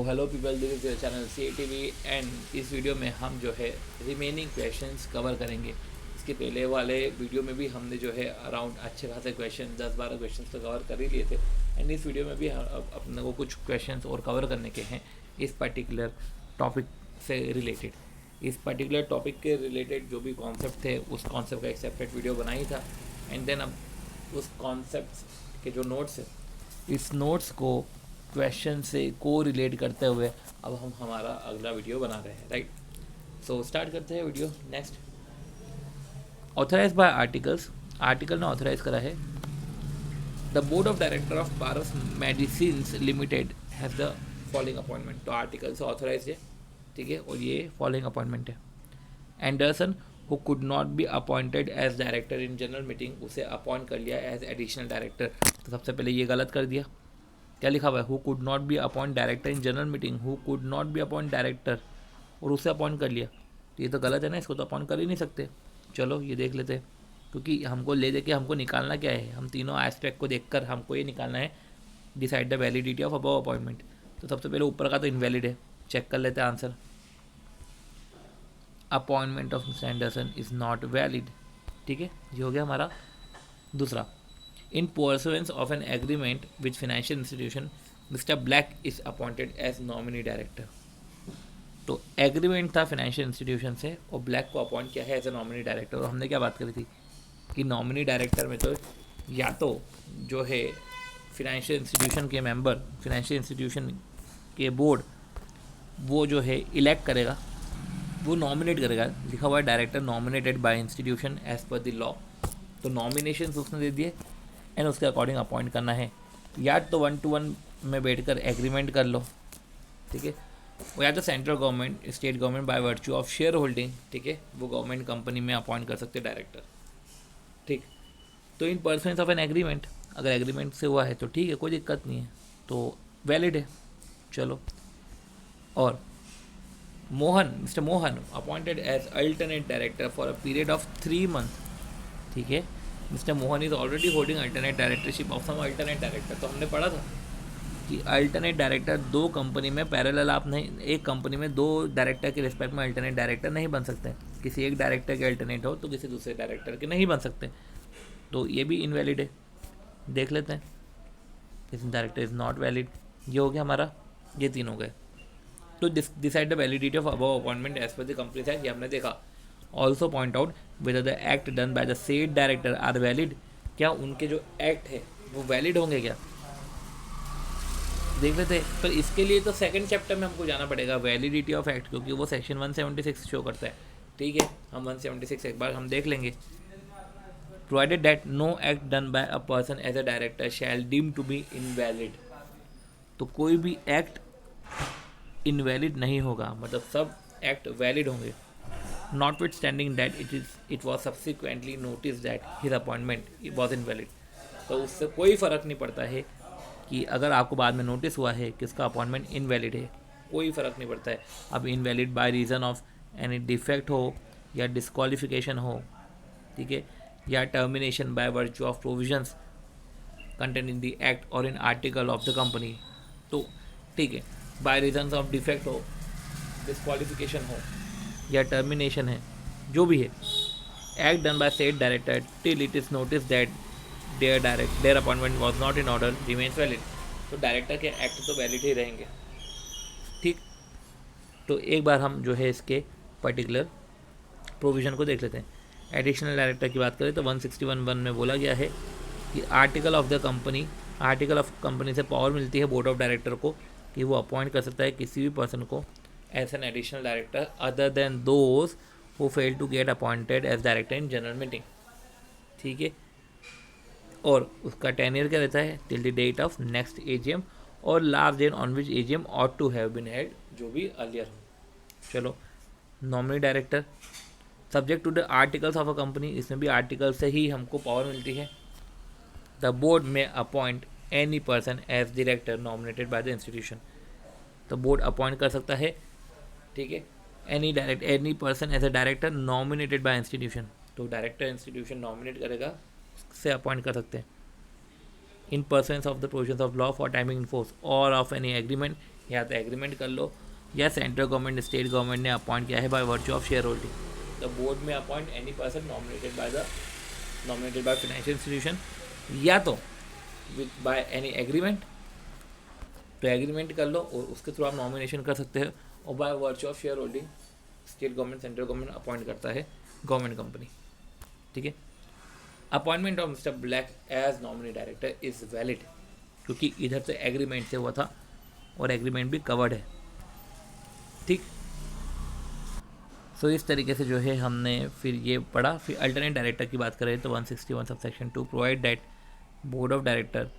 Hello people, this is your channel CATV and इस video में हम जो है रिमेनिंग क्वेश्चंस कवर करेंगे। इसके पहले वाले वीडियो में भी हमने जो है अराउंड अच्छे खासे क्वेश्चन 10-12 क्वेश्चंस तो कवर कर ही लिए थे एंड इस वीडियो में भी अपने को कुछ क्वेश्चंस और कवर करने के हैं इस पर्टिकुलर टॉपिक से रिलेटेड। इस पर्टिकुलर टॉपिक के रिलेटेड जो भी कॉन्सेप्ट थे उस कॉन्सेप्ट का एक सेपरेट वीडियो बनाई था एंड देन अब उस कॉन्सेप्ट के जो नोट्स है इस नोट्स को क्वेश्चन से को रिलेट करते हुए अब हम हमारा अगला वीडियो बना रहे हैं, राइट। सो स्टार्ट करते हैं video. Next, authorise by article ने ऑथराइज करा है the board of director of Paras medicine limited has the following appointment. तो आर्टिकल से ऑथराइज है, ठीक है, और ये फॉलोइंग अपॉइंटमेंट है। Anderson who could not be appointed as director in general meeting, उसे अपॉइंट कर लिया एज एडिशनल डायरेक्टर। तो सबसे पहले ये गलत कर दिया, क्या लिखा हुआ है, who could not be appoint director in general meeting, who could not be appoint director, और उसे अपॉइंट कर लिया। तो ये तो गलत है ना, इसको तो अपॉइंट कर ही नहीं सकते। चलो ये देख लेते हैं, क्योंकि हमको ले दे के हमको निकालना क्या है, हम तीनों एस्पेक्ट को देखकर हमको ये निकालना है decide the validity of above appointment. तो सबसे पहले ऊपर का तो इनवैलिड है, चेक कर लेते हैं answer. Appointment of mister Anderson is not valid, ठीक है, ये हो गया हमारा दूसरा। In pursuance of an agreement with financial institution, Mr. Black is appointed as nominee director. तो एग्रीमेंट था फाइनेंशियल इंस्टीट्यूशन से और ब्लैक को अपॉइंट किया है एज ए नॉमिनी डायरेक्टर। और हमने क्या बात करी थी कि नॉमिनी डायरेक्टर में तो या तो जो है फाइनेंशियल इंस्टीट्यूशन के मेंबर, फाइनेंशियल इंस्टीट्यूशन के बोर्ड वो जो है इलेक्ट करेगा, वो नॉमिनेट करेगा, लिखा हुआ है director nominated by institution as per the law. तो नॉमिनेशन उसने दे दिए एंड उसके अकॉर्डिंग अपॉइंट करना है। या तो 1-to-1 में बैठकर एग्रीमेंट कर लो, ठीक है, वो या तो central government, state government by virtue of share holding, ठीक है, वो गवर्नमेंट कंपनी में अपॉइंट कर सकते डायरेक्टर, ठीक। तो इन पर्सन्स ऑफ एन एग्रीमेंट, अगर एग्रीमेंट से हुआ है तो ठीक है, कोई दिक्कत नहीं है, तो वैलिड है। चलो, और Mohan, mister Mohan appointed as alternate director for a period of 3 month, ठीक है। Mister Mohan is already holding alternate directorship of some alternate director. तो हमने पढ़ा था कि अल्टरनेट डायरेक्टर दो कंपनी में पैरेलल आप नहीं, एक कंपनी में दो डायरेक्टर के रिस्पेक्ट में अल्टरनेट डायरेक्टर नहीं बन सकते। किसी एक डायरेक्टर के अल्टरनेट हो तो किसी दूसरे डायरेक्टर के नहीं बन सकते। तो ये भी इनवैलिड है, देख लेते हैं। This director is not valid, ये हो गया हमारा, ये तीन हो गए। तो decide the validity of above appointment as per the company act, ये हमने देखा। Also point out whether the act done by the said director are valid, क्या उनके जो एक्ट है वो वैलिड होंगे क्या, देख लेते हैं। पर इसके लिए तो सेकंड चैप्टर में हमको जाना पड़ेगा, वैलिडिटी ऑफ एक्ट, क्योंकि वो सेक्शन 176 शो करता है, ठीक है। हम 176 एक बार हम देख लेंगे। Provided that no act done by a person as a director shall deem to be invalid, तो कोई भी एक्ट इनवैलिड नहीं होगा, मतलब सब एक्ट वैलिड होंगे। Notwithstanding that it was subsequently noticed that his appointment was invalid, तो उससे कोई फ़र्क नहीं पड़ता है कि अगर आपको बाद में नोटिस हुआ है कि इसका अपॉइंटमेंट इनवैलिड है, कोई फ़र्क नहीं पड़ता है। अब invalid by reason of any defect हो या डिस्क्वालिफिकेशन हो, ठीक है, या termination by virtue of provisions content in the act or in article of the company, तो ठीक है, बाय रीजन ऑफ डिफेक्ट हो, डिस्क्वालिफिकेशन हो या टर्मिनेशन है, जो भी है, act done by said director till it is notice that their appointment was not in order remains valid. तो डायरेक्टर के एक्ट तो वैलिड ही रहेंगे, ठीक। तो एक बार हम जो है इसके पर्टिकुलर प्रोविज़न को देख लेते हैं। एडिशनल डायरेक्टर की बात करें तो 161(1) में बोला गया है कि आर्टिकल ऑफ कंपनी से पावर मिलती है बोर्ड ऑफ डायरेक्टर को कि वो अपॉइंट कर सकता है किसी भी पर्सन को as an additional director other than those who fail to get appointed as director in general meeting, ठीक है। और उसका टेन्योर क्या रहता है, till the date of next AGM और last date on which AGM ought to have been held, जो भी अर्लियर हो। चलो, nominee director subject to the articles of a company, इसमें भी आर्टिकल से ही हमको पावर मिलती है। द बोर्ड में appoint any person as director nominated by the institution, तो बोर्ड अपॉइंट कर सकता है, ठीक है, any person as a director nominated by institution, तो डायरेक्टर इंस्टीट्यूशन नॉमिनेट करेगा, से अपॉइंट कर सकते हैं। In persons of the provisions of law for timing in force or of any agreement या तो एग्रीमेंट कर लो या सेंट्रल गवर्नमेंट स्टेट गवर्नमेंट ने अपॉइंट किया है by virtue of share holding. The board में appoint any person nominated by financial institution, या तो विद बाय एनी एग्रीमेंट, तो एग्रीमेंट कर लो और उसके थ्रू आप नॉमिनेशन कर सकते हैं, और by virtue of share holding state government central government appoint करता है गवर्नमेंट कंपनी। ठीक है। Appointment of mister black as nominee director is valid, क्योंकि इधर से एग्रीमेंट से हुआ था और एग्रीमेंट भी कवर्ड है। ठीक। सो इस तरीके से जो है हमने फिर ये पढ़ा। फिर अल्टरनेट डायरेक्टर की बात करें तो 161 सब section 2 provide that board of director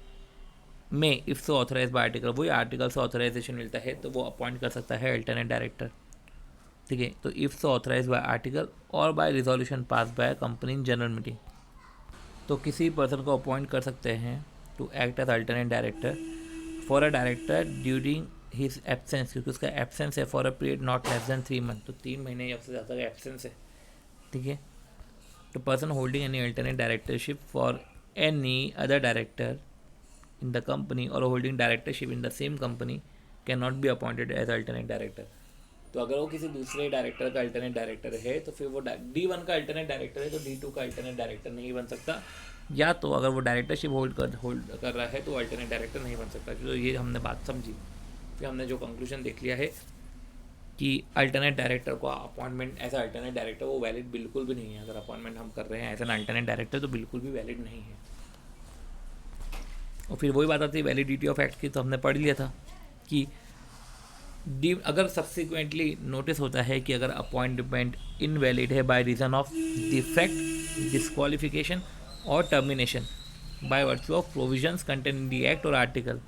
में if so authorise by article, वही आर्टिकल से ऑथराइजेशन मिलता है तो वो अपॉइंट कर सकता है अल्टरनेट डायरेक्टर। ठीक है। तो if so authorise by article or by resolution pass by company in general meeting, तो किसी पर्सन को अपॉइंट कर सकते हैं to act as alternate director for a director during his absence, क्योंकि उसका एब्सेंस है for a period not less than 3 month, तो 3 महीने या उससे ज़्यादा का एब्सेंस है। ठीक है। तो person holding any alternate directorship for any other director in the company or holding directorship in the same company can not be appointed as alternate director. तो अगर वो किसी दूसरे डायरेक्टर का अल्टरनेट डायरेक्टर है तो फिर वो D1 का अल्टरनेट डायरेक्टर है तो D2 का अल्टरनेट डायरेक्टर नहीं बन सकता, या तो अगर वो डायरेक्टरशिप होल्ड कर रहा है तो अल्टरनेट डायरेक्टर नहीं बन सकता। तो ये हमने बात समझी। फिर हमने जो कंक्लूजन देख लिया है कि अल्टरनेट डायरेक्टर को अपॉइंटमेंट एज अल्टरनेट डायरेक्टर वो वैलिड बिल्कुल भी नहीं है। अगर अपॉइंटमेंट हम कर रहे हैं एज एन अल्टरनेट डायरेक्टर तो बिल्कुल भी वैलिड नहीं है। और फिर वही बात आती है वैलिडिटी ऑफ एक्ट की, तो हमने पढ़ लिया था कि अगर सब्सिक्वेंटली नोटिस होता है कि अगर अपॉइंटमेंट इनवैलिड है by reason of defect, disqualification or termination by virtue of provisions contain in the act और आर्टिकल।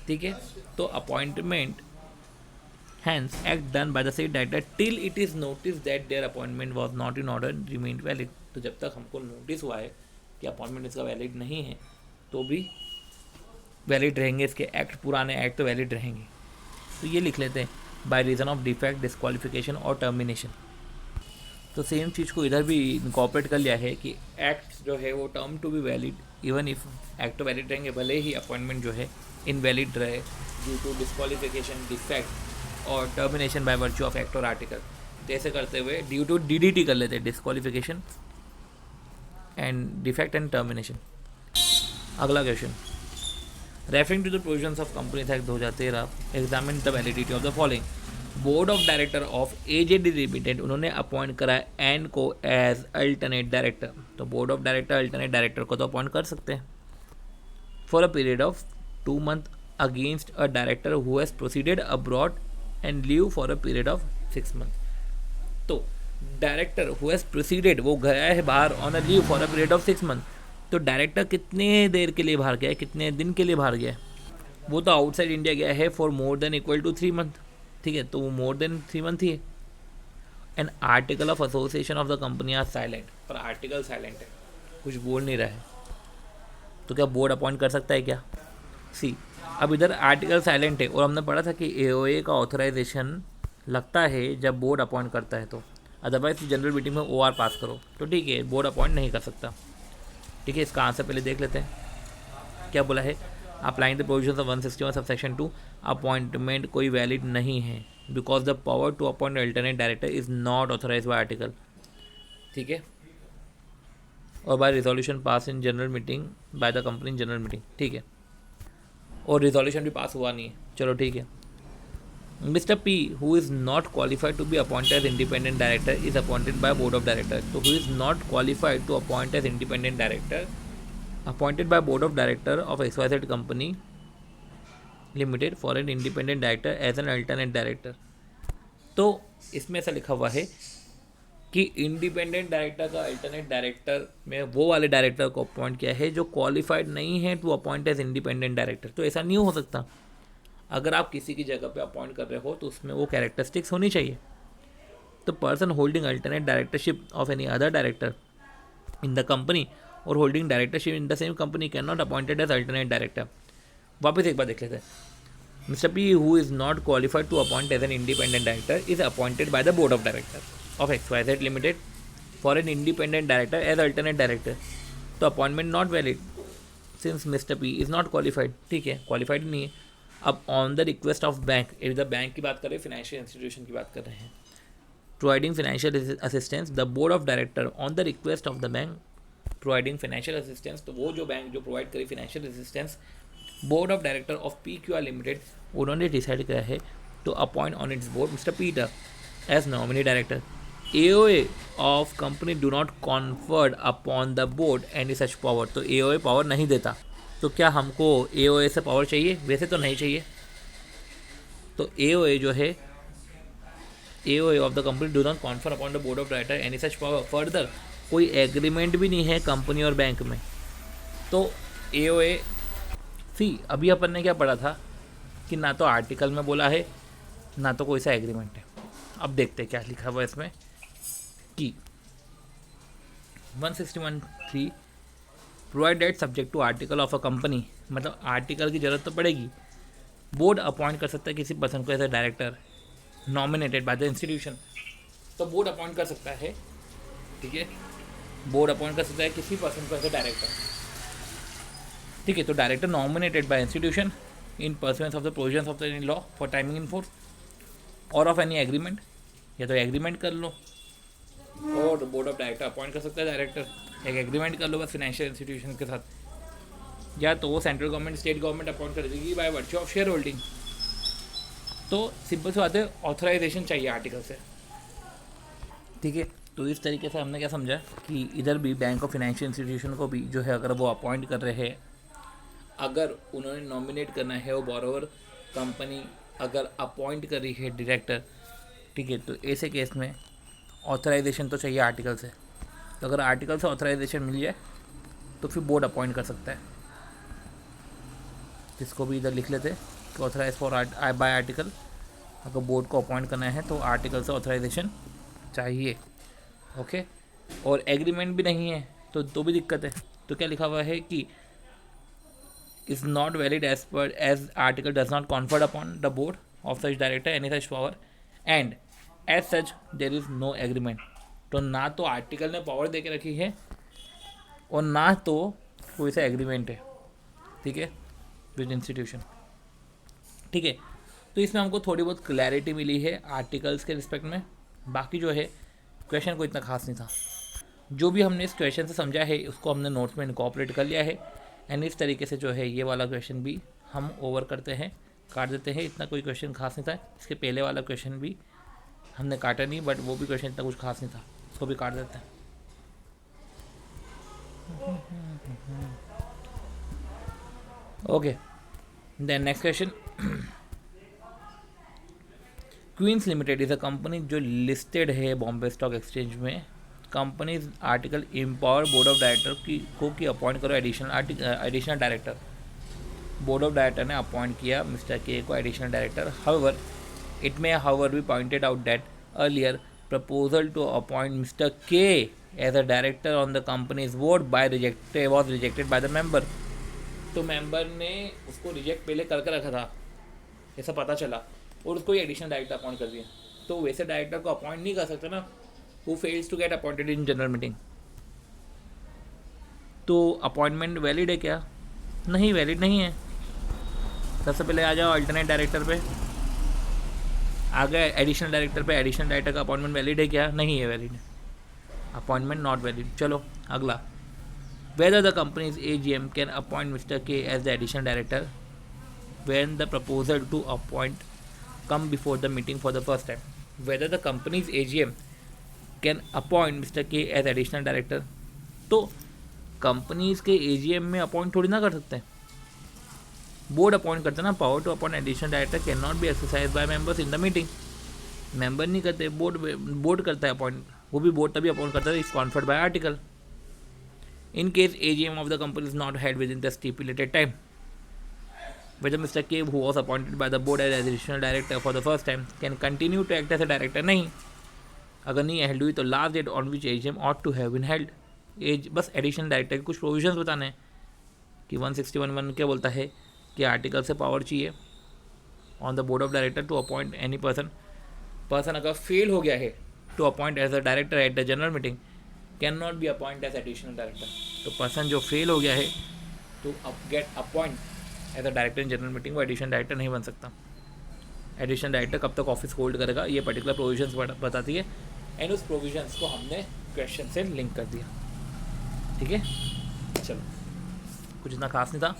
ठीक है। तो appointment hence act done by the said director till it is notice that their appointment was not in order remain valid. तो जब तक हमको notice हुआ है कि अपॉइंटमेंट इसका वैलिड नहीं है तो भी वैलिड रहेंगे, इसके एक्ट पुराने एक्ट तो वैलिड रहेंगे। तो ये लिख लेते हैं bye reason of defect, disqualification or termination. तो सेम चीज़ को इधर भी इनकॉर्पोरेट कर लिया है कि एक्ट जो है वो term to be valid even if act तो वैलिड रहेंगे, भले ही अपॉइंटमेंट जो है इनवैलिड रहे ड्यू टू डिस्क्वालिफिकेशन, डिफेक्ट और termination by virtue of act और आर्टिकल। तो ऐसे करते हुए ड्यू टू DDT कर लेते हैं, disqualification and defect and termination. अगला question, referring to the provisions of companies act 2013 examine the validity of the following. Board of director of AJD limited, उन्होंने अपॉइंट करा एन को एज अल्टरनेट डायरेक्टर। तो board of director alternate director को तो appoint कर सकते हैं for a period of 2 month against a director who has proceeded abroad and leave for a period of 6 month. तो डायरेक्टर हु हैज प्रोसीडेड, वो गया है बाहर on a leave for a period of 6 month. तो director कितने देर के लिए बाहर गया है, कितने दिन के लिए बाहर गया है? वो तो आउटसाइड इंडिया गया है for more than equal to 3 month. ठीक है। तो वो मोर देन 3 मंथ ही है। And article of association of the company are silent, पर आर्टिकल साइलेंट है, कुछ बोल नहीं रहा है। तो क्या बोर्ड अपॉइंट कर सकता है क्या? सी, अब इधर आर्टिकल साइलेंट है और हमने पढ़ा था कि AOA का ऑथराइजेशन लगता है जब बोर्ड अपॉइंट करता है, तो अदरवाइज जनरल मीटिंग में OR पास करो तो ठीक है, बोर्ड अपॉइंट नहीं कर सकता। ठीक है। इसका आंसर पहले देख लेते हैं क्या बोला है। अप्लाइंग द प्रोविजंस ऑफ 161 सब सेक्शन 2, अपॉइंटमेंट कोई वैलिड नहीं है because the power to appoint alternate director is not authorise by article. ठीक है। और by resolution pass in general meeting by the company in general meeting. ठीक है। और रिजोल्यूशन भी पास हुआ नहीं है, चलो ठीक है। Mr. P, who is not qualified to be appointed as independent director, is appointed by board of director. So, who is not qualified to appoint as independent director, appointed by board of director of XYZ company limited for an independent director as an alternate director. तो इसमें ऐसा लिखा हुआ है कि independent director का alternate director में वो वाले डायरेक्टर को अपॉइंट किया है जो क्वालिफाइड नहीं है to appoint as independent director. तो ऐसा नहीं हो सकता। अगर आप किसी की जगह पे अपॉइंट कर रहे हो तो उसमें वो कैरेक्टरिस्टिक्स होनी चाहिए। तो person holding alternate directorship of any other director in the company or holding directorship in the same company can not appointed as alternate director. वापस एक बार देख लेते हैं। Mister P, who is not qualified to appoint as an independent director, is appointed by the board of directors of XYZ Limited for an independent director as alternate director. तो appointment not valid since mister P is not qualified। ठीक है, qualified नहीं है। अब on the request of bank, इधर bank की बात कर रहे हैं, फाइनेंशियल इंस्टीट्यूशन की बात कर रहे हैं, providing financial assistance the board of director on the request of the bank providing financial assistance, तो वो जो बैंक जो प्रोवाइड करे financial assistance, board of director of PQR limited उन्होंने डिसाइड किया है to appoint on its board mister Peter as nominee director. AOA of company do not conferred upon the board any such power. तो AOA power नहीं देता. तो क्या हमको AOA से पावर चाहिए? वैसे तो नहीं चाहिए. तो AOA जो है, AOA of the company do not confer upon the board of director any such power. Further कोई एग्रीमेंट भी नहीं है कंपनी और बैंक में. तो AOA सी, अभी अपन ने क्या पढ़ा था कि ना तो आर्टिकल में बोला है ना तो कोई सा एग्रीमेंट है. अब देखते हैं क्या लिखा हुआ है इसमें कि 161(3) provide that subject to article of a company, मतलब आर्टिकल की ज़रूरत तो पड़ेगी. बोर्ड अपॉइंट कर सकता है किसी पर्सन को as a director nominated by the institution. तो बोर्ड अपॉइंट कर सकता है, ठीक है, बोर्ड अपॉइंट कर सकता है किसी पर्सन को एज ए डायरेक्टर, ठीक है. तो director nominated by institution in pursuance of the provisions of the law for timing in force or of any agreement, या तो एग्रीमेंट कर लो और बोर्ड ऑफ डायरेक्टर अपॉइंट कर सकता है डायरेक्टर, एक एग्रीमेंट कर लो बस फाइनेंशियल इंस्टीट्यूशन के साथ, या तो वो central government state government appoint कर देगी by virtue of share holding. तो सिंपल सी बात है, ऑथराइजेशन चाहिए आर्टिकल से, ठीक है. तो इस तरीके से हमने क्या समझा कि इधर भी बैंक ऑफ फाइनेंशियल इंस्टीट्यूशन को भी जो है अगर वो अपॉइंट कर रहे हैं, अगर उन्होंने नॉमिनेट करना है वो बोरोवर कंपनी अगर अपॉइंट कर रही है डायरेक्टर, ठीक है, तो ऐसे केस में ऑथराइजेशन तो चाहिए आर्टिकल से. तो अगर आर्टिकल से ऑथराइजेशन मिल जाए तो फिर बोर्ड अपॉइंट कर सकता है. जिसको भी इधर लिख लेते कि ऑथराइज फॉर बाय आर्टिकल, अगर बोर्ड को अपॉइंट करना है तो आर्टिकल से ऑथराइजेशन चाहिए, ओके. और एग्रीमेंट भी नहीं है तो भी दिक्कत है. तो क्या लिखा हुआ है कि is not valid as article does not confer upon the board of such director any such power and as such there is no agreement. तो ना तो आर्टिकल ने पावर दे के रखी है और ना तो कोई सा एग्रीमेंट है, ठीक है, विद इंस्टीट्यूशन, ठीक है. तो इसमें हमको थोड़ी बहुत क्लैरिटी मिली है आर्टिकल्स के रिस्पेक्ट में. बाकी जो है क्वेश्चन को इतना खास नहीं था. जो भी हमने इस क्वेश्चन से समझा है उसको हमने नोट्स में इनकॉर्पोरेट कर लिया है. एंड इस तरीके से जो है ये वाला क्वेश्चन भी हम ओवर करते हैं, काट देते हैं. इतना कोई क्वेश्चन खास नहीं था. इसके पहले वाला क्वेश्चन भी हमने काटा नहीं, बट वो भी क्वेश्चन इतना कुछ खास नहीं था, उसको भी काट देते हैं. Okay, then next question. Queens limited is a company जो लिस्टेड है बॉम्बे स्टॉक एक्सचेंज में. Company article empower board of director की अपॉइंट करो additional director. Board of director ने अपॉइंट किया मिस्टर के को additional director. However it may however be pointed out that earlier proposal to appoint mister K as a director on the companies board was rejected by the member. तो member ने उसको reject पहले करके रखा था, ऐसा पता चला, और उसको एडिशनल डायरेक्टर अपॉइंट कर दिया. तो वैसे डायरेक्टर को अपॉइंट नहीं कर सकते ना who fails to get appointed in general meeting. तो अपॉइंटमेंट वैलिड है क्या? नहीं, वैलिड नहीं है. सबसे पहले आ जाओ अल्टरनेट डायरेक्टर पे, आ गए एडिशनल डायरेक्टर पे. एडिशनल डायरेक्टर का अपॉइंटमेंट वैलिड है क्या? नहीं है वैलिड, अपॉइंटमेंट नॉट वैलिड. चलो अगला. whether the company's AGM can appoint Mr. K as the additional director when the proposal to appoint come before the meeting for the first time. Whether the company's AGM can appoint mister K as additional director. तो companies के AGM में appoint थोड़ी ना कर सकते हैं, board appoint करते ना. Power to appoint additional director can not be exercise by members in the meeting. Member नहीं करते, बोर्ड करता है अपॉइंट. वो भी बोर्ड तभी अपॉइंट करता है इस conferred bye article. In case AGM of the company is not held with in the stipulated time, whether Mr. K who was appointed by the board as additional director for the first time can continue to act as a director. नहीं, अगर नहीं held हुई तो last date on which AGM ought to have been held. बस additional director के कुछ provisions बताने हैं कि 161(1) क्या बोलता है कि आर्टिकल से पावर चाहिए on the board of director to appoint any person अगर फेल हो गया है to appoint as a director at the general meeting can not be appoint as additional director. तो पर्सन जो फेल हो गया है तो get appoint as a director in general meeting वो एडिशनल डायरेक्टर नहीं बन सकता। एडिशनल डायरेक्टर कब तक ऑफिस होल्ड करेगा ये पर्टिकुलर प्रोविजंस बताती है, एंड उस प्रोविजंस को हमने क्वेश्चन से लिंक कर दिया। ठीक है, चलो कुछ इतना खास नहीं था,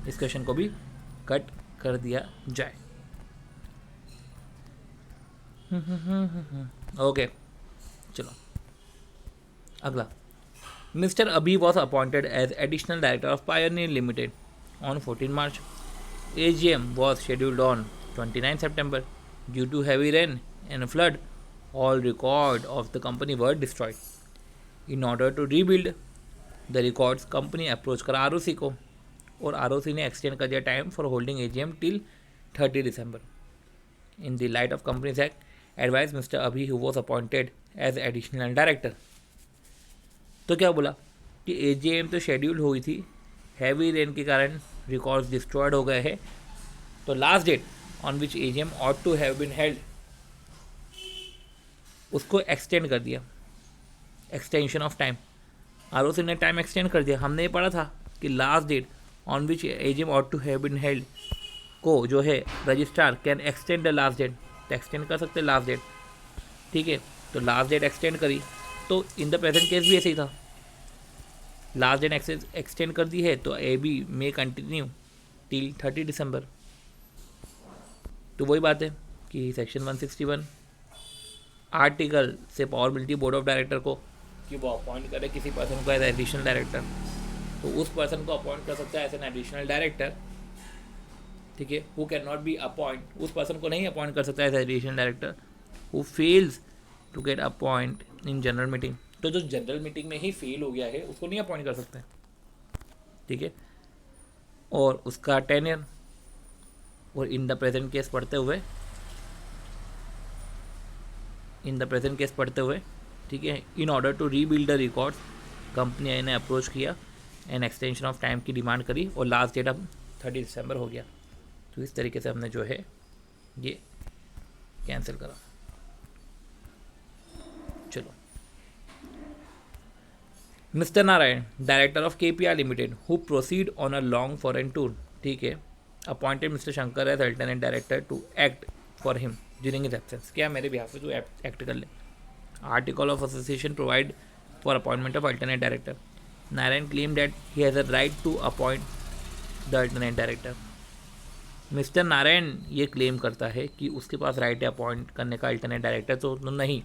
इस क्वेश्चन को भी कट कर दिया जाए। ओके चलो अगला। Mister Abhi was appointed as additional director of pioneer limited on 14 March. AGM was scheduled on 29 September. Due to heavy rain and flood, all record of the company were destroyed. In order to rebuild the records, company approached कर ROC को, और ROC ने extend कर दिया time for holding AGM till 30 December. In the light of Companies Act, advised Mr. Abhi who was appointed as additional director. तो क्या बोला कि AGM तो शेड्यूल हुई थी, हैवी रेन के कारण रिकॉर्ड्स डिस्ट्रॉयड हो गए हैं, तो last date on which AGM ought to have been held उसको एक्सटेंड कर दिया, एक्सटेंशन ऑफ टाइम। ROC ने टाइम एक्सटेंड कर दिया। हमने ये पढ़ा था कि last date on which AGM ought to have been held को जो है registrar can extend the last date, तो एक्सटेंड कर सकते लास्ट डेट। ठीक है, तो लास्ट डेट एक्सटेंड करी, तो इन द प्रेजेंट केस भी ऐसे ही था, लास्ट डेट एक्सटेंड कर दी है तो AB मे कंटिन्यू टिल 30 दिसंबर। तो वही बात है कि सेक्शन 161 आर्टिकल से पावर मिलती है बोर्ड ऑफ डायरेक्टर को कि वो अपॉइंट करे किसी पर्सन को एज एडिशनल डायरेक्टर, तो उस पर्सन को अपॉइंट कर सकता है एज एन एडिशनल डायरेक्टर। ठीक है, who can not be appoint, उस पर्सन को नहीं अपॉइंट कर सकता as additional director who fails to get appoint in general meeting. तो जो जनरल मीटिंग में ही फेल हो गया है उसको नहीं अपॉइंट कर सकते। ठीक है, और उसका टेन्योर, और इन द प्रेजेंट केस पढ़ते हुए, ठीक है, in order to rebuild the records company ने अप्रोच किया एंड एक्सटेंशन ऑफ टाइम की डिमांड करी, और लास्ट डेट अब 30 दिसंबर हो गया। तो इस तरीके से हमने जो है ये कैंसिल करा। चलो, mister Narayan director of KPR limited who proceed on a long foreign tour, ठीक है, appointed mister Shankar as alternate director to act for him during his absence. क्या मेरे बिहाफ पे तू एक्ट कर ले। Article of association provide for appointment of alternate director. Narayan claim that he has a right to appoint the alternate director. Mister Narayan ये claim करता है कि उसके पास राइट है अपॉइंट करने का अल्टरनेट डायरेक्टर, तो नहीं,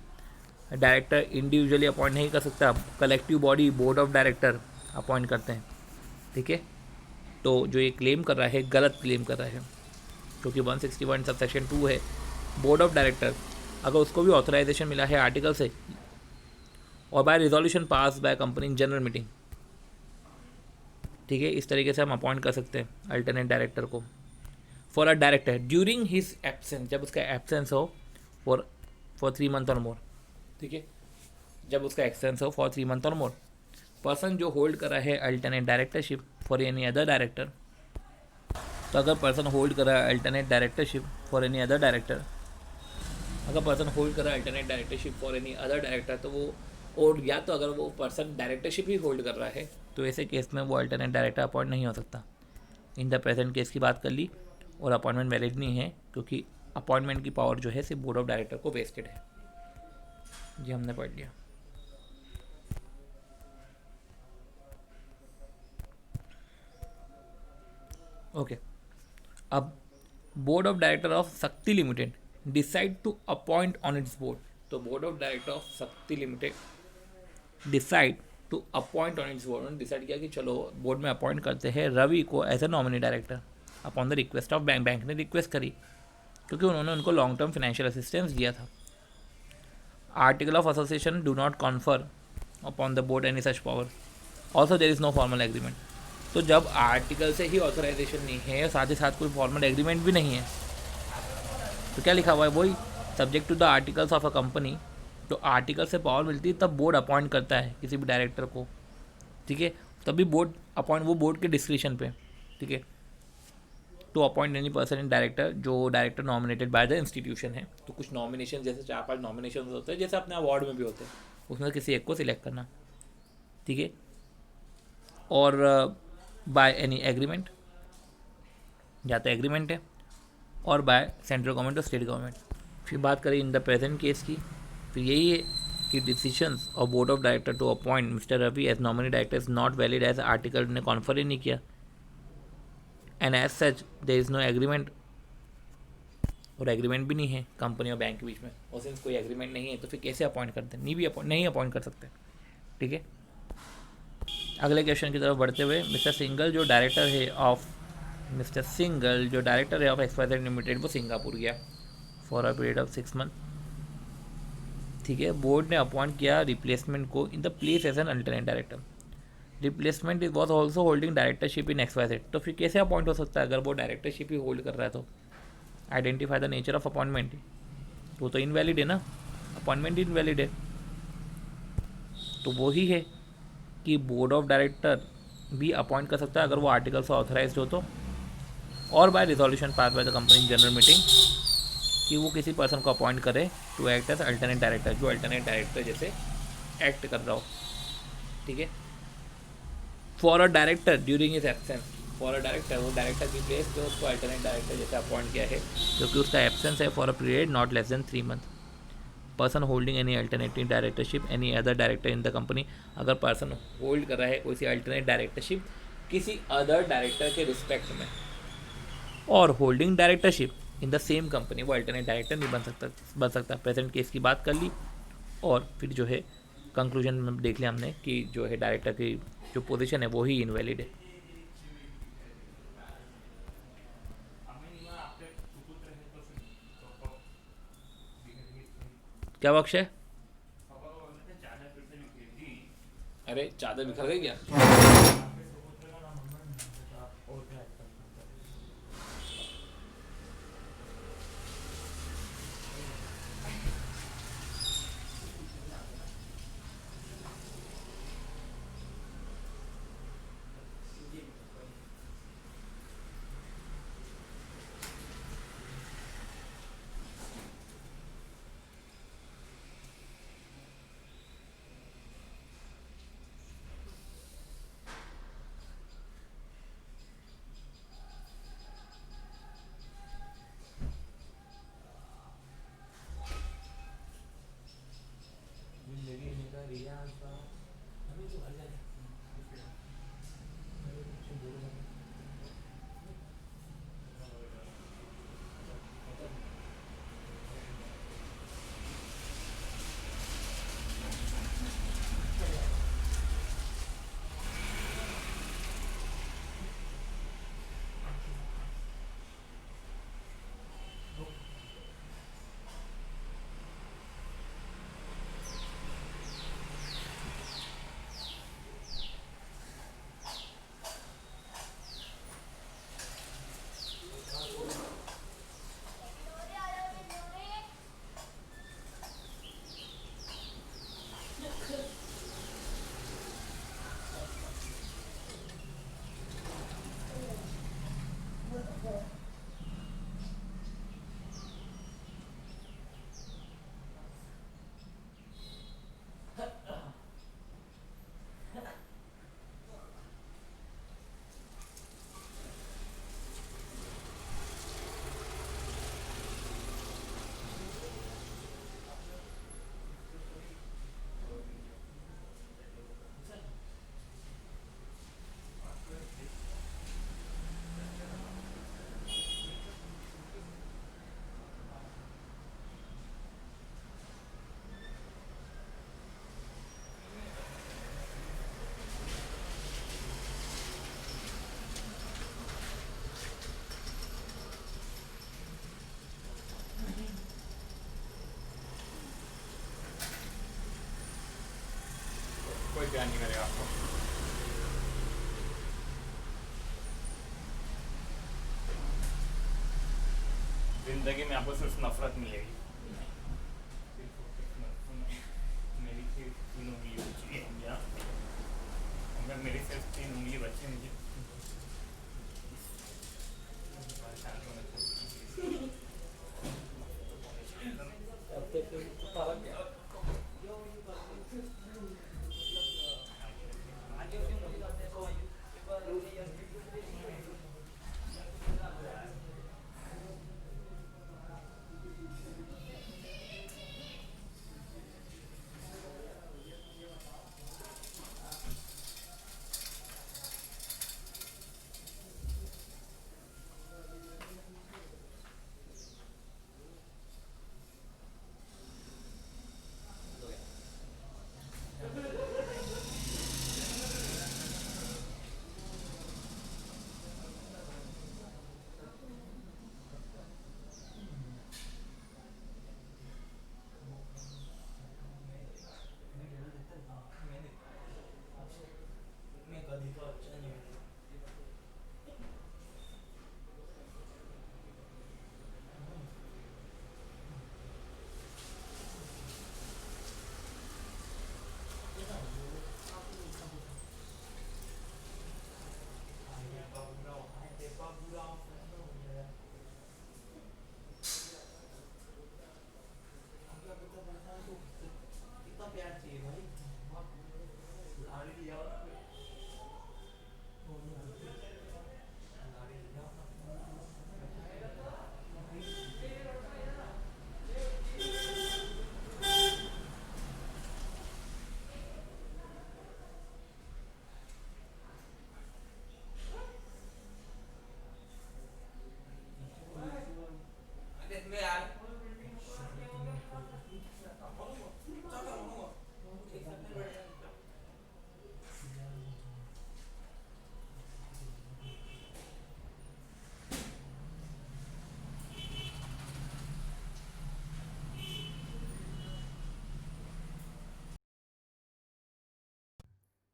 डायरेक्टर इंडिविजुअली अपॉइंट नहीं कर सकता, collective body board of director appoint करते हैं। ठीक है, तो जो ये क्लेम कर रहा है गलत क्लेम कर रहा है, क्योंकि 161 सब सेक्शन 2 है। बोर्ड ऑफ डायरेक्टर अगर उसको भी ऑथराइजेशन मिला है आर्टिकल से और by resolution pass by company in general meeting, ठीक है, इस तरीके से हम अपॉइंट कर सकते हैं अल्टरनेट डायरेक्टर को for a director during his absence, जब उसका एब्सेंस हो फॉर 3 मंथ और मोर। ठीक है, जब उसका एक्सटेंस हो फॉर 3 मंथ और मोर। पर्सन जो होल्ड कर रहा है alternate directorship for any other director, तो अगर पर्सन होल्ड कर रहा है alternate directorship for any other director, अगर पर्सन होल्ड कर रहा है alternate directorship for any other director, तो वो, और या तो अगर वो पर्सन डायरेक्टरशिप ही होल्ड कर रहा है तो ऐसे केस में वो अल्टरनेट डायरेक्टर अपॉइंट नहीं हो सकता। इन द प्रेजेंट केस की बात कर ली, और अपॉइंटमेंट वैलिड नहीं है क्योंकि अपॉइंटमेंट की पावर जो है सिर्फ बोर्ड ऑफ डायरेक्टर को वेस्टेड है। ये हमने पढ़ लिया। ओके, अब board of director of Shakti limited decide to appoint on its board. तो board of director of Shakti limited decide to appoint on its board, उन्होंने डिसाइड किया कि चलो बोर्ड में अपॉइंट करते हैं रवि को as a nominee director upon the request of bank. Bank ने रिक्वेस्ट करी क्योंकि उन्होंने उनको लॉन्ग टर्म फाइनेंशियल असिस्टेंस दिया था। Article of association do not confer upon the board any such power, also there is no formal agreement. तो जब article से ही ऑथराइजेशन नहीं है, साथ ही साथ कोई फॉर्मल एग्रीमेंट भी नहीं है, तो क्या लिखा हुआ है, वही subject to the articles of a company. तो आर्टिकल से पावर मिलती है तब बोर्ड अपॉइंट करता है किसी भी डायरेक्टर को। ठीक है, तभी बोर्ड अपॉइंट, वो बोर्ड के डिस्क्रिप्शन पे। ठीक है, to appoint any person in director, जो director nominated by the institution है। तो कुछ नॉमिनेशन, जैसे 4-5 नॉमिनेशन होते हैं, जैसे अपने अवार्ड में भी होते हैं, उसमें किसी एक को सिलेक्ट करना। ठीक है, और बाय एनी एग्रीमेंट, या तो एग्रीमेंट है और बाय सेंट्रल गवर्नमेंट और स्टेट गवर्नमेंट। फिर बात करें इन द प्रेजेंट केस की, फिर यही है कि decisions of board of director to appoint mister Ravi as nominee director is not valid as article ने कॉन्फर ही नहीं किया, and as such there is no agreement, और एग्रीमेंट भी नहीं है कंपनी और बैंक के बीच में, और सिंस कोई एग्रीमेंट नहीं है तो फिर कैसे अपॉइंट करते हैं, नहीं अपॉइंट कर सकते। ठीक है, अगले क्वेश्चन की तरफ बढ़ते हुए, मिस्टर सिंगल जो डायरेक्टर है ऑफ XYZ लिमिटेड वो सिंगापुर गया for a period of 6 month. ठीक है, बोर्ड ने अपॉइंट किया रिप्लेसमेंट को in the place as an alternate director. Replacement was also holding directorship in XYZ, तो फिर कैसे अपॉइंट हो सकता है अगर वो डायरेक्टरशिप ही होल्ड कर रहा है तो। Identify the nature of appointment, वो तो इनवैलिड है ना, अपॉइंटमेंट इनवैलिड है। तो वो ही है कि बोर्ड ऑफ डायरेक्टर भी अपॉइंट कर सकता है अगर वो आर्टिकल से ऑथराइज्ड हो तो, और by resolution pass by the company general meeting, कि वो किसी पर्सन को अपॉइंट करे to act as alternate director, जो अल्टरनेट डायरेक्टर जैसे एक्ट कर रहा हो। ठीक है, for a director during his absence, for a director, वो डायरेक्टर की प्लेस पे उसको अल्टरनेट डायरेक्टर जैसे अपॉइंट किया है क्योंकि उसका एब्सेंस है for a period not less than 3 month. Person holding any alternative directorship any other director in the company, अगर पर्सन होल्ड कर रहा है कोई सी अल्टरनेट डायरेक्टरशिप किसी अदर डायरेक्टर के रिस्पेक्ट में, और holding directorship in the same company, वो अल्टरनेट डायरेक्टर नहीं बन सकता। प्रेजेंट केस की बात कर ली, और फिर जो है कंक्लूजन में देख लिया हमने कि जो है डायरेक्टर की जो पोजीशन है वो ही इनवैलिड है। क्या बख्श है? अरे चादर बिखर गई क्या? कोई ध्यान नहीं करेगा आपको। जिंदगी में आपको सिर्फ नफरत मिलेगी। मेरी सिर्फ 3 उंगली बची है या अगर मेरी सिर्फ 3 उंगली बची मुझे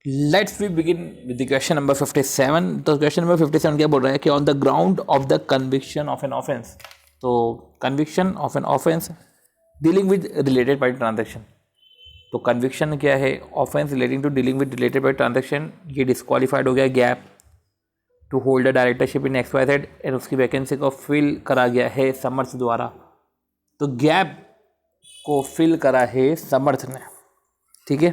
let's we begin with the question number 57। तो क्वेश्चन नंबर 57 क्या बोल रहा है कि on the ground of the conviction of an offence, तो conviction of an offence dealing with related party transaction. तो कन्विक्शन क्या है, offence relating to dealing with related party transaction, ये डिस्क्वालीफाइड हो गया gap to hold the directorship in XYZ and उसकी vacancy को fill करा गया है समर्थ द्वारा। तो गैप को फिल करा है समर्थ ने, ठीक है।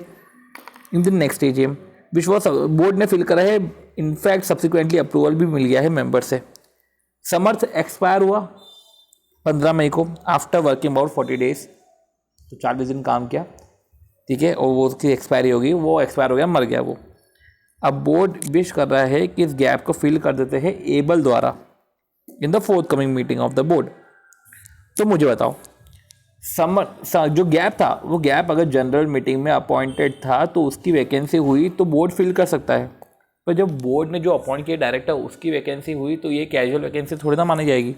इन the next AGM which was bored ने फिल करा है, इनफैक्ट सब्सिक्वेंटली अप्रूवल भी मिल गया है मेंबर से। समर्थ एक्सपायर हुआ 15 मई को आफ्टर वर्किंग अबाउट 40 डेज, तो 40 दिन काम किया, ठीक है, और वो उसकी एक्सपायरी होगी, वो एक्सपायर हो गया, मर गया वो। अब बोर्ड विश कर रहा है कि इस गैप को फिल कर देते हैं एबल द्वारा इन the fourth coming meeting of the board. तो मुझे बताओ, जो गैप था वो गैप अगर जनरल मीटिंग में अपॉइंटेड था तो उसकी वैकेंसी हुई तो बोर्ड फिल कर सकता है, पर जब बोर्ड ने जो अपॉइंट किया डायरेक्टर उसकी वैकेंसी हुई तो ये कैजुअल वैकेंसी थोड़ी ना मानी जाएगी।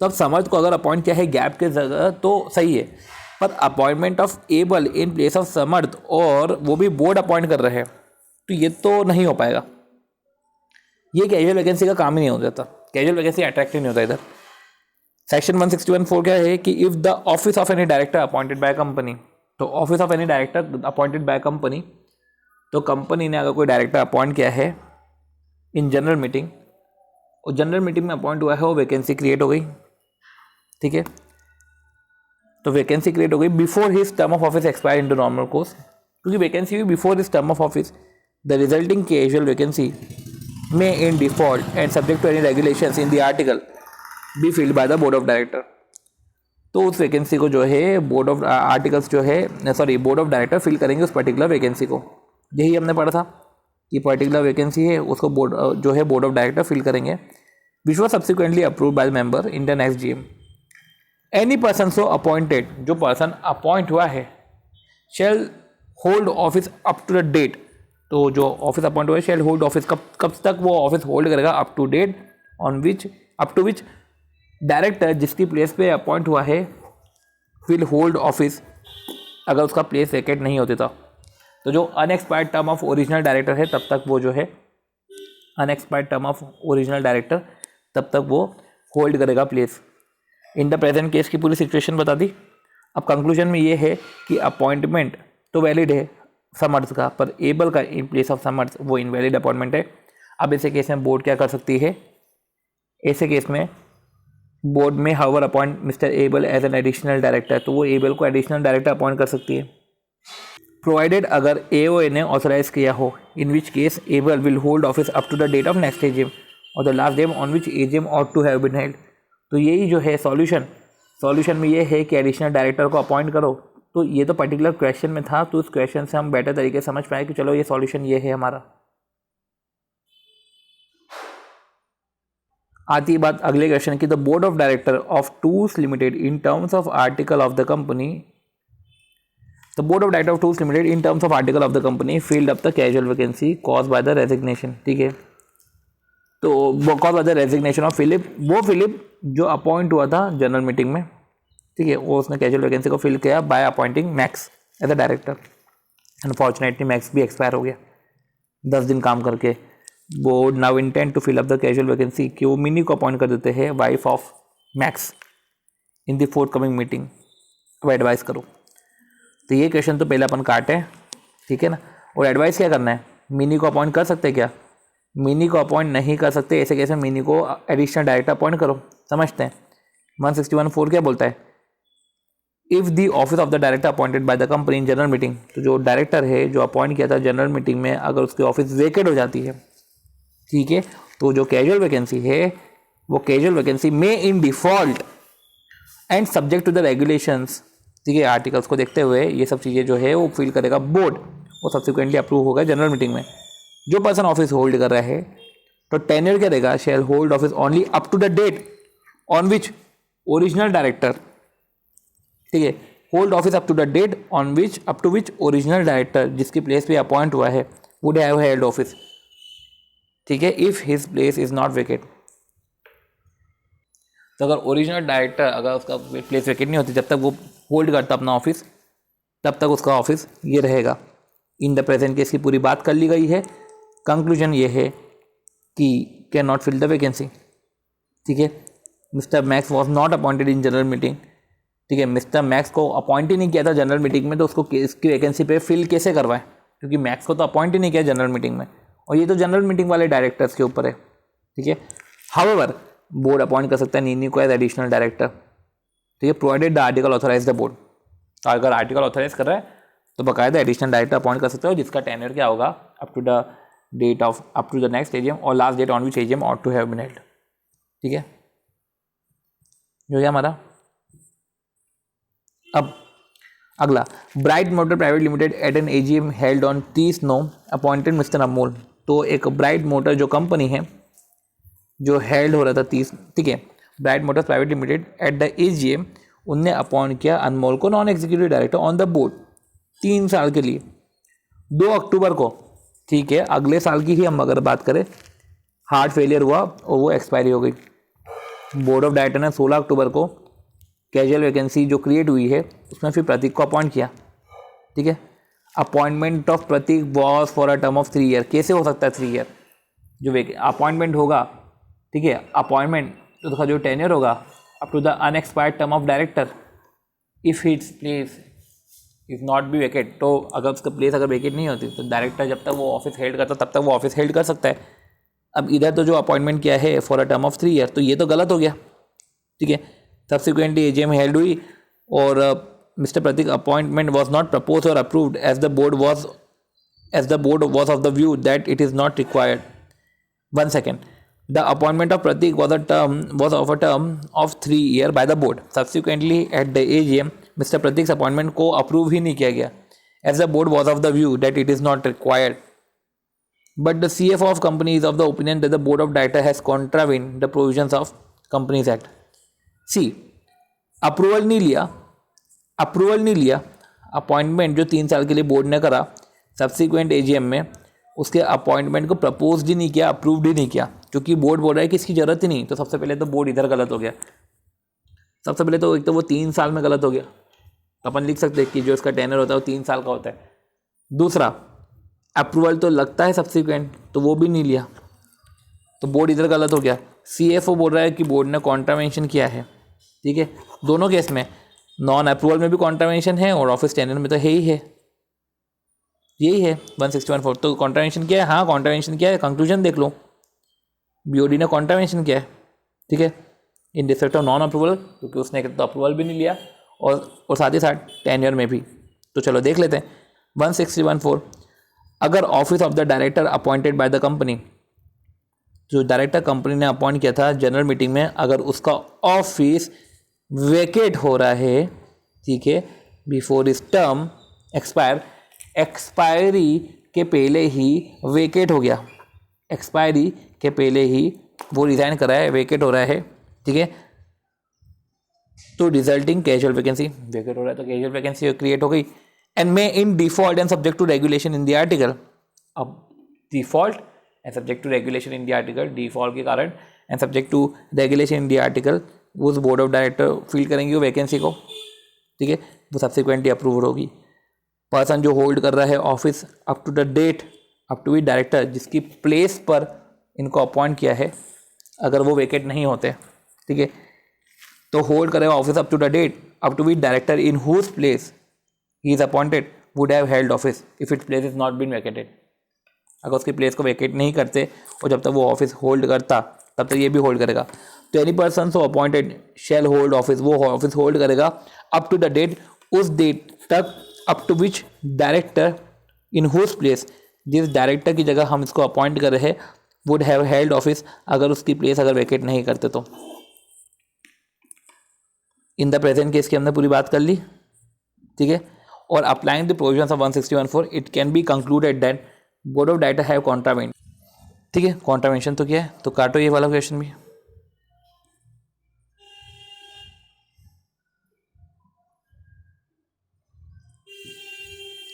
तो अब समर्थ को अगर अपॉइंट किया है गैप के जगह तो सही है, पर appointment of Able in place of Samarth और वो भी बोर्ड अपॉइंट कर रहे हैं तो ये तो नहीं हो पाएगा। ये कैजुअल वैकेंसी का काम ही नहीं हो जाता, कैजुअल वैकेंसी अट्रैक्टिव नहीं होता इधर। सेक्शन 161(4) क्या है कि if the office of any director appointed by company, तो office of any director appointed by company, तो कंपनी ने अगर कोई डायरेक्टर अपॉइंट किया है इन जनरल मीटिंग और जनरल मीटिंग में अपॉइंट हुआ है, वो वैकेंसी क्रिएट हो गई, ठीक है। तो वैकेंसी क्रिएट हो गई before his term of office expire in to normal course, क्योंकि वैकेंसी हुई before his term of office, the resulting casual vacancy में in default and subject to any regulations in the article be filled by the board of director. तो उस vacancy को जो है board of articles जो है board of director fill करेंगे उस पर्टिकुलर वैकेंसी को। यही हमने पढ़ा था कि पर्टिकुलर वैकेंसी है उसको बोर्ड जो है बोर्ड ऑफ डायरेक्टर फिल करेंगे, which was subsequently approved by the member in the next GM। Any person so appointed, जो पर्सन अपॉइंट हुआ है, shall hold office up to the date, तो जो ऑफिस अपॉइंट हुआ है शेल होल्ड ऑफिस, कब तक वो ऑफिस होल्ड करेगा, up to date on which up to which director जिसकी प्लेस पे अपॉइंट हुआ है विल होल्ड ऑफिस, अगर उसका प्लेस वैकेंट नहीं होता। तो जो unexpired term of original director है तब तक वो जो है unexpired term of original director तब तक वो होल्ड करेगा place. In the present case की पूरी सिचुएशन बता दी। अब कंक्लूजन में ये है कि अपॉइंटमेंट तो वैलिड है समर्थ का, पर एबल का इन प्लेस ऑफ समर्थ वो इनवैलिड अपॉइंटमेंट है। अब ऐसे केस में बोर्ड क्या कर सकती है, ऐसे केस में बोर्ड में however appoint mister Abel as an additional director, तो वो एबल को एडिशनल डायरेक्टर अपॉइंट कर सकती है, प्रोवाइडेड अगर AOA ने ऑथराइज किया हो, in which case Able will hold office up to the date of next AGM or the last day on which AGM ought to have been held. तो यही जो है सॉल्यूशन में ये है कि एडिशनल डायरेक्टर को अपॉइंट करो। तो ये तो पर्टिकुलर क्वेश्चन में था, तो उस क्वेश्चन से हम बेटर तरीके से समझ पाए कि चलो ये सॉल्यूशन ये है हमारा। आती है बात अगले क्वेश्चन की, the board of director of tools limited in terms of article of the company, the board of director of tools limited in terms of article of the company filled up the casual vacancy caused by the resignation, ठीक है। तो caused by the resignation of Philip, वो Philip जो appoint हुआ था general meeting में, ठीक है, वो उसने कैजुअल वैकेंसी को फिल किया by appointing max as a director. Unfortunately Max भी एक्सपायर हो गया 10 दिन काम करके। Board now intent to fill up the casual vacancy, कि वो मिनी को अपॉइंट कर देते हैं wife of Max in the fourth coming meeting. अब एडवाइस करो। तो ये क्वेश्चन तो पहले अपन काटे, ठीक है ना। और एडवाइस क्या करना है, मिनी को अपॉइंट कर सकते हैं क्या, मिनी को अपॉइंट नहीं कर सकते, ऐसे कैसे मिनी को एडिशनल डायरेक्टर अपॉइंट करो, समझते हैं। 161(4) क्या बोलता है, if the office of the director appointed bye the company in general meeting, तो जो डायरेक्टर है जो अपॉइंट किया था जनरल मीटिंग में, अगर उसकी ऑफिस वेकेट हो जाती है, ठीक है, तो जो कैजुअल वैकेंसी है वो कैजुअल वैकेंसी में in default and subject to the regulations, ठीक है, आर्टिकल्स को देखते हुए ये सब चीज़ें जो है वो फिल करेगा बोर्ड, वो सब्सिक्वेंटली अप्रूव होगा जनरल मीटिंग में। जो पर्सन ऑफिस होल्ड कर रहा है तो टेन्योर क्या रहेगा, shall hold office only up to the date on which original director, ठीक है, hold office up to the date on which up to which original director जिसकी प्लेस पे अपॉइंट हुआ है वुड हैव हेल्ड ऑफिस, ठीक है, if his place is not vacate. तो अगर ओरिजिनल डायरेक्टर अगर उसका प्लेस वेकेट नहीं होती, जब तक वो होल्ड करता अपना ऑफिस, तब तक उसका ऑफिस ये रहेगा, इन द प्रेजेंट केस की पूरी बात कर ली गई है। कंक्लूजन ये है कि can not fill the vacancy. ठीक है, mister Max was not appointed in general meeting. ठीक है, मिस्टर मैक्स को अपॉइंट ही नहीं किया था जनरल मीटिंग में, तो उसको इसकी वैकेंसी पे फिल कैसे करवाएं, क्योंकि मैक्स को तो अपॉइंट ही नहीं किया जनरल मीटिंग में, और ये तो जनरल मीटिंग वाले डायरेक्टर्स के ऊपर है। ठीक है, हाउएवर बोर्ड अपॉइंट कर सकता है नीनी को एज एडिशनल डायरेक्टर। ठीक है, provided the article authorise the board. अगर आर्टिकल ऑथराइज कर रहा है तो बाकायदा एडिशनल डायरेक्टर अपॉइंट कर सकते हो, जिसका टेन्योर क्या होगा up to the date of up to the next AGM और last date on which AGM ought to have been held. ठीक है, जो है हमारा। अब अगला, bright motor private limited at an AGM held on 30/9 appointed mister Amol. तो एक ब्राइट मोटर जो कंपनी है जो हेल्ड हो रहा था 30, ठीक है, bright Motors private limited at the AGM, उनने अपॉइंट किया अनमोल को non executive director on the board 3 साल के लिए 2 अक्टूबर को। ठीक है, अगले साल की ही हम अगर बात करें, हार्ट फेलियर हुआ और वो एक्सपायरी हो गई। बोर्ड ऑफ डायरेक्टर ने 16 अक्टूबर को कैजुअल वैकेंसी जो क्रिएट हुई है उसमें फिर प्रतीक को अपॉइंट किया। ठीक है, appointment of Pratik was for a term of 3 year. कैसे हो सकता है 3 ईयर? जो अपॉइंटमेंट होगा, ठीक है, अपॉइंटमेंट तो उसका जो टेन्योर होगा up to the unexpired term of director, if its place is not be vacate, तो अगर उसका प्लेस अगर वेकेट नहीं होती तो डायरेक्टर जब तक वो ऑफिस हेल्ड करता तब तक वो ऑफिस हेल्ड कर सकता है। अब इधर तो जो अपॉइंटमेंट किया है for a term of 3 year, तो ये तो गलत हो गया। ठीक है, सब्सिक्वेंटली एजीएम हेल्ड हुई और mister Prateek appointment was not propose और approved as the board was of the view that it is not required. 1 second. The appointment of Pratik was of a term of 3 years by the board. Subsequently, at the AGM, Mr. Pratik's appointment को approve ही नहीं किया गया, as the board was of the view that it is not required. But the CFO of company is of the opinion that the board of director has contravened the provisions of Companies Act. See, approval नहीं लिया, appointment जो 3 साल के लिए board ने करा, subsequent AGM में उसके अपॉइंटमेंट को प्रपोज ही नहीं किया, अप्रूव्ड ही नहीं किया, क्योंकि बोर्ड बोल रहा है कि इसकी जरूरत ही नहीं। तो सबसे पहले तो बोर्ड इधर गलत हो गया। सबसे पहले तो एक तो वो 3 साल में गलत हो गया, तो अपन लिख सकते हैं कि जो इसका टेनर होता है वो 3 साल का होता है। दूसरा, अप्रूवल तो लगता है सब्सिक्वेंट, तो वो भी नहीं लिया, तो बोर्ड इधर गलत हो गया। सीएफओ बोल रहा है कि बोर्ड ने कॉन्ट्रावेंशन किया है। ठीक है, दोनों केस में नॉन अप्रूवल में भी कॉन्ट्रावेंशन है और ऑफिस टेनर में तो है ही है, यही है 161(4). तो कॉन्ट्रावेंशन किया है, हाँ कॉन्ट्रावेंशन किया है, कंक्लूजन देख लो, बीओडी ने कॉन्ट्रावेंशन किया है। ठीक है, in respect of non approval, क्योंकि उसने तो अप्रूवल भी नहीं लिया और साथ ही साथ टेन्योर में भी। तो चलो देख लेते हैं 161(4). अगर office of the director appointed bye the company, जो डायरेक्टर कंपनी ने अपॉइंट किया था जनरल मीटिंग में, अगर उसका ऑफिस वेकेट हो रहा है, ठीक है, बिफोर इस टर्म एक्सपायरी के पहले ही वेकेट हो गया, एक्सपायरी के पहले ही वो रिजाइन कर रहा है, वेकेट हो रहा है। ठीक है, तो रिजल्टिंग कैजुअल वैकेंसी, वेकेट हो रहा है तो कैजुअल वैकेंसी क्रिएट हो गई। And may in default and subject to regulation in the article. अब default and subject to regulation in the article, default के कारण and subject to regulation in the article, उस बोर्ड ऑफ डायरेक्टर फील करेंगे वो vacancy को। ठीक है, वो सब्सिक्वेंटली अप्रूव होगी। पर्सन जो होल्ड कर रहा है office up to the date, up to the director जिसकी प्लेस पर इनको अपॉइंट किया है, अगर वो वेकेट नहीं होते, ठीक है, तो होल्ड करेगा office up to the date up to which director in whose place he is appointed would have held office if it place is not been vacated. अगर उसकी प्लेस को वैकेट नहीं करते और जब तक वो ऑफिस होल्ड करता तब तक ये भी होल्ड करेगा। तो any person so appointed shall hold office, वो ऑफिस होल्ड करेगा अप टू द डेट, उस डेट तक up to which director in whose place, जिस डायरेक्टर की जगह हम इसको अपॉइंट कर रहे हैं, वुड हैव हेल्ड ऑफिस, अगर उसकी प्लेस अगर वैकेट नहीं करते तो। इन द प्रेजेंट केस की हमने पूरी बात कर ली। ठीक है, और applying the provisions of 161(4) it can be concluded that board of director have contravened. ठीक है, कॉन्ट्रावेंशन तो क्या है, तो काटो ये वाला क्वेश्चन भी।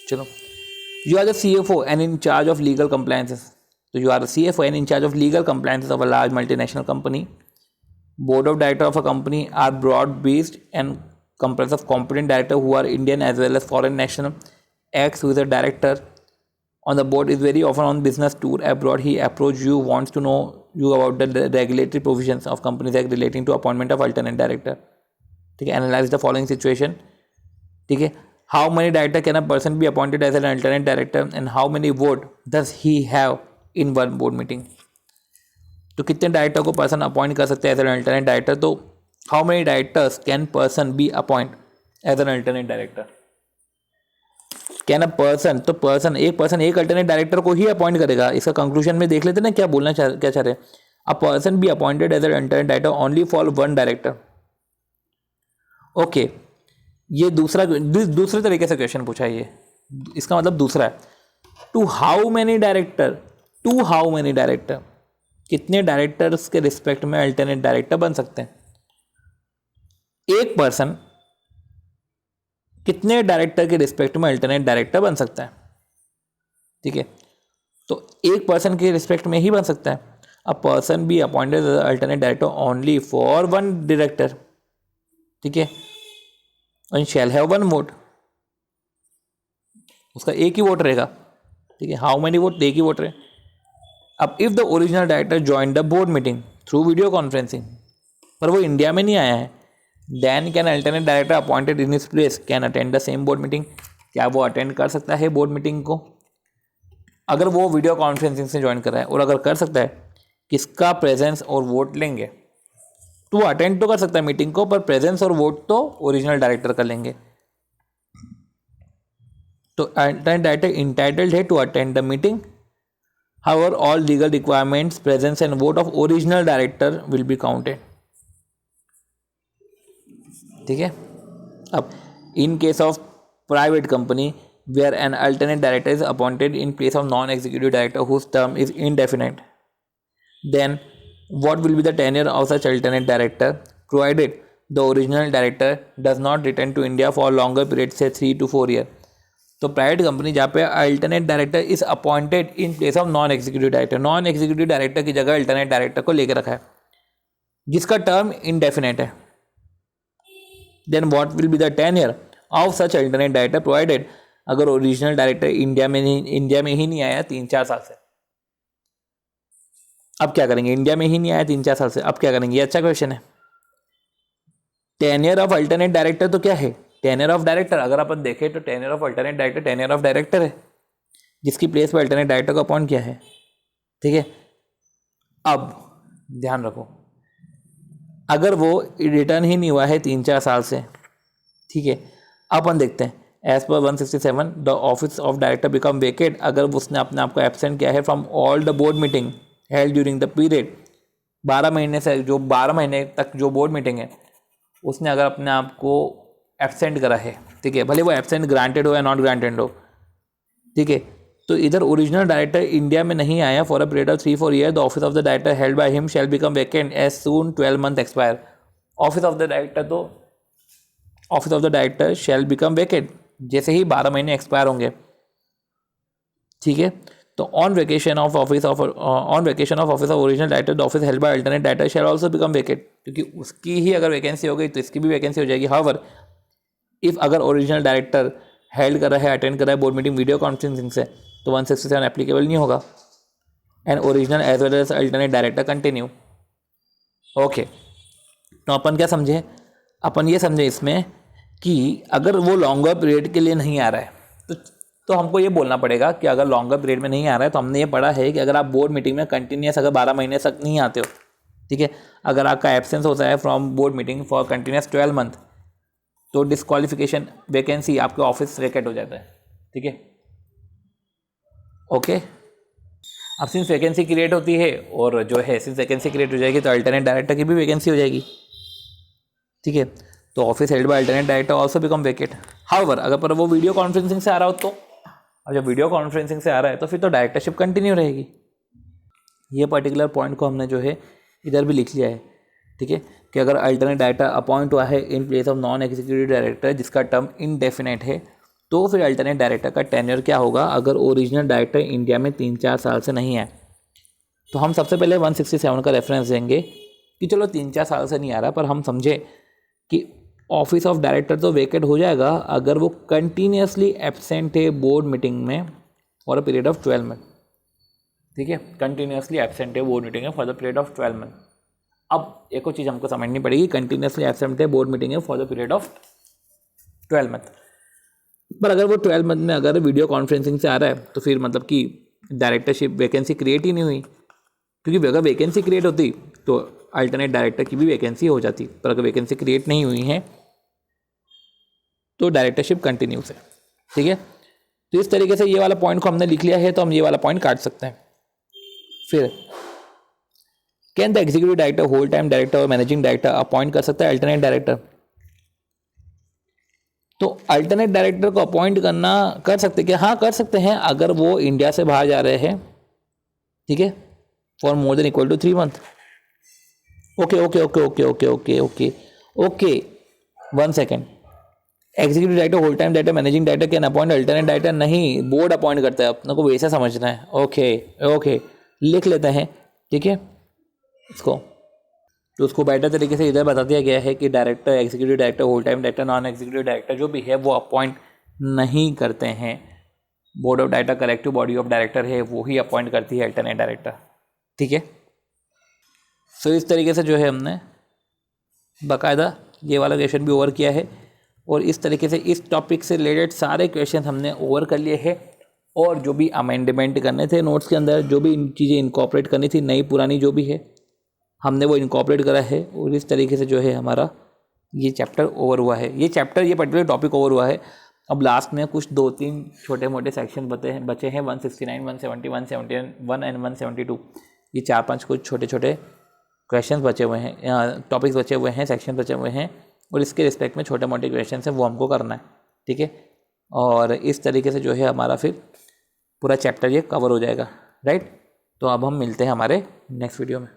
चलो, you are the CFO and in charge of legal compliances. तो you are the CFO and in charge of legal compliances of a large multinational company. Board of director of a company are broad based and comprised of competent director who are Indian as well as foreign national. Acts with a director on the board is very often on business tour abroad. He approached you, wants to know you about the regulatory provisions of Companies Act relating to appointment of alternate director. ठीक है, analyze the following situation. ठीक है, how many director can a person be appointed as an alternate director and how many vote does he have in one board meeting. तो कितने director को person appoint कर सकते हैं एज एन अल्टरनेट डायरेक्टर. तो how many directors can person be appoint as an alternate director. Can a person, तो person एक alternate director को ही अपॉइंट करेगा. इसका कंक्लूजन में देख लेते ना क्या बोलना क्या चाह रहे हैं. A person be appointed as an alternate director only for one director. Okay, ये दूसरे तरीके से क्वेश्चन पूछा है ये. इसका मतलब दूसरा है. टू हाउ मेनी डायरेक्टर, कितने डायरेक्टर्स के रिस्पेक्ट में अल्टरनेट डायरेक्टर बन सकते हैं. एक पर्सन कितने डायरेक्टर के रिस्पेक्ट में अल्टरनेट डायरेक्टर बन सकता है. ठीक है, तो एक पर्सन के रिस्पेक्ट में ही बन सकता है. A person be appointed as alternate director only for one director. ठीक है, and shall have one vote. उसका एक ही वोट रहेगा. ठीक है, हाउ मेनी वोट, एक ही वोट रहे. अब if the original director join the board meeting through video conferencing, पर वो इंडिया में नहीं आया है, then can alternate director appointed in his place can attend the same board meeting. क्या वो अटेंड कर सकता है बोर्ड मीटिंग को अगर वो वीडियो कॉन्फ्रेंसिंग से ज्वाइन कर रहा है. और अगर कर सकता है, किसका प्रेजेंस और वोट लेंगे. तो वो अटेंड तो कर सकता है मीटिंग को, पर प्रेजेंस और वोट तो ओरिजिनल डायरेक्टर कर लेंगे. तो अल्टरनेट डायरेक्टर इंटाइटल्ड है to attend the meeting. However, all legal requirements, presence and vote of original director will be counted. ठीक है. अब in case of private company where an alternate director is appointed in place of non-executive director whose term is indefinite, then what will be the tenure of such alternate director provided the original director does not return to India for longer period, say 3 to 4 years. तो private company जहाँ पे alternate director is appointed in place of non executive director की जगह alternate director को लेकर रखा है जिसका टर्म इनडेफिनेट है. Then what will be the tenure of such alternate director provided अगर ओरिजिनल डायरेक्टर इंडिया में ही नहीं आया 3-4 साल से. अब क्या करेंगे, इंडिया में ही नहीं आया 3-4 साल से, अब क्या करेंगे. ये अच्छा क्वेश्चन है. टेन्योर ऑफ अल्टरनेट डायरेक्टर तो क्या है, टेन्योर ऑफ डायरेक्टर अगर अपन देखें तो tenure of alternate director tenure of director है जिसकी प्लेस पर अल्टरनेट डायरेक्टर को अपॉइंट किया है. ठीक है, अब ध्यान रखो अगर वो रिटर्न ही नहीं हुआ है 3-4 साल से. ठीक है, अपन देखते हैं as per 167 the office of director become vacate अगर उसने अपने आप को एब्सेंट किया है from all the board meeting held during the period 12 महीने से जो 12 महीने तक जो बोर्ड मीटिंग है उसने अगर अपने आप को एब्सेंट करा है. ठीक है, भले वो एब्सेंट ग्रांटेड हो या नॉट ग्रांटेड हो. ठीक है, तो इधर ओरिजिनल डायरेक्टर इंडिया में नहीं आया for a period of 3-4 year the office of the director held by him shall become vacant as soon 12 month expire. Office of the director shall become vacant जैसे ही 12 महीने एक्सपायर होंगे. ठीक है, तो on vacation of office of original director the office held by alternate director shall also become vacant क्योंकि उसकी ही अगर वैकेंसी हो गई तो इसकी भी वैकेंसी हो जाएगी. हाउएवर इफ अगर ओरिजिनल डायरेक्टर हेल्ड कर रहा है अटेंड कर रहा है बोर्ड मीटिंग वीडियो कॉन्फ्रेंसिंग से तो 167 एप्लीकेबल नहीं होगा. And original as well as alternate director continue. Okay, तो अपन क्या समझे, अपन ये समझे इसमें कि अगर वो लॉन्गर पीरियड के लिए नहीं आ रहा है तो हमको ये बोलना पड़ेगा कि अगर लॉन्गर पीरियड में नहीं आ रहा है तो हमने ये पढ़ा है कि अगर आप बोर्ड मीटिंग में कंटिन्यूस अगर 12 महीने तक नहीं आते हो. ठीक है, अगर आपका एब्सेंस होता है from board meeting for continuous 12 month तो डिस्क्वालिफिकेशन वैकेंसी आपके ऑफिस वैकेंट हो जाता है. ठीक है, ओके. अब सिंस वैकेंसी क्रिएट होती है और जो है सिंस वैकेंसी क्रिएट हो जाएगी तो अल्टरनेट डायरेक्टर की भी वैकेंसी हो जाएगी. ठीक है, तो office held by alternate director also become vacant. However अगर पर वो वीडियो कॉन्फ्रेंसिंग से आ रहा हो तो अब जब वीडियो कॉन्फ्रेंसिंग से आ रहा है तो फिर तो डायरेक्टरशिप कंटिन्यू रहेगी. ये पर्टिकुलर पॉइंट को हमने जो है इधर भी लिख लिया है. ठीक है, कि अगर अल्टरनेट डायरेक्टर अपॉइंट हुआ है इन place of non executive director जिसका टर्म इनडेफिनेट है तो फिर अल्टरनेट डायरेक्टर का टेन्योर क्या होगा अगर ओरिजिनल डायरेक्टर इंडिया में 3-4 साल से नहीं है. तो हम सबसे पहले 167 का रेफरेंस देंगे कि चलो 3-4 साल से नहीं आ रहा पर हम समझे कि ऑफिस ऑफ डायरेक्टर तो वेकेट हो जाएगा अगर वो कंटिन्यूसली एब्सेंट है बोर्ड मीटिंग में for a period of 12 month. ठीक है, कंटिन्यूसली एब्सेंट है बोर्ड मीटिंग है for the period of 12 month. अब एक और चीज़ हमको समझनी पड़ेगी, कंटिन्यूसली एब्सेंट है बोर्ड मीटिंग है for the period of 12 month. पर अगर वो 12 मंथ में अगर वीडियो कॉन्फ्रेंसिंग से आ रहा है तो फिर मतलब कि डायरेक्टरशिप वैकेंसी क्रिएट ही नहीं हुई, क्योंकि अगर वैकेंसी क्रिएट होती तो अल्टरनेट डायरेक्टर की भी वैकेंसी हो जाती, पर अगर वैकेंसी क्रिएट नहीं हुई है तो डायरेक्टरशिप कंटिन्यूस है। ठीक है, तो इस तरीके से ये वाला पॉइंट को हमने लिख लिया है, तो हम ये वाला पॉइंट काट सकते हैं। फिर can the executive director, whole time director और मैनेजिंग डायरेक्टर अपॉइंट कर सकता है अल्टरनेट डायरेक्टर? तो अल्टरनेट डायरेक्टर को अपॉइंट करना कर सकते क्या? हाँ कर सकते हैं, अगर वो इंडिया से बाहर जा रहे हैं। ठीक है, for more than equal to 3 month. Okay okay okay okay okay okay okay okay 1 second. Executive director, whole time director, managing director can appoint alternate director? नहीं, बोर्ड अपॉइंट करता है, अपने को वैसा समझना है। ओके ओके लिख लेते हैं। ठीक है, इसको तो उसको बेटर तरीके से इधर बता दिया गया है कि director, executive director, whole time director, non executive director जो भी है वो अपॉइंट नहीं करते हैं। Board of director, collective body of director है, वो ही अपॉइंट करती है अल्टरनेट डायरेक्टर। ठीक है, सो इस तरीके से जो है हमने बाकायदा ये वाला क्वेश्चन भी ओवर किया है, और इस तरीके से इस टॉपिक से रिलेटेड सारे क्वेश्चन हमने ओवर कर लिए हैं। और जो भी अमेंडमेंट करने थे नोट्स के अंदर, जो भी चीज़ें इनकॉर्पोरेट करनी थी, नई पुरानी जो भी है हमने वो इनकॉर्पोरेट करा है, और इस तरीके से जो है हमारा ये चैप्टर ओवर हुआ है। ये पर्टिकुलर टॉपिक ओवर हुआ है। अब लास्ट में कुछ 2-3 छोटे मोटे सेक्शन बचे हैं 169, 170, 171 एंड 172। ये 4-5 कुछ छोटे छोटे क्वेश्चन बचे हुए हैं, टॉपिक्स बचे हुए हैं, सेक्शन बचे हुए हैं, और इसके रिस्पेक्ट में छोटे मोटे क्वेश्चन हैं, वो हमको करना है। ठीक है, और इस तरीके से जो है हमारा फिर पूरा चैप्टर ये कवर हो जाएगा। राइट, तो अब हम मिलते हैं हमारे नेक्स्ट वीडियो में।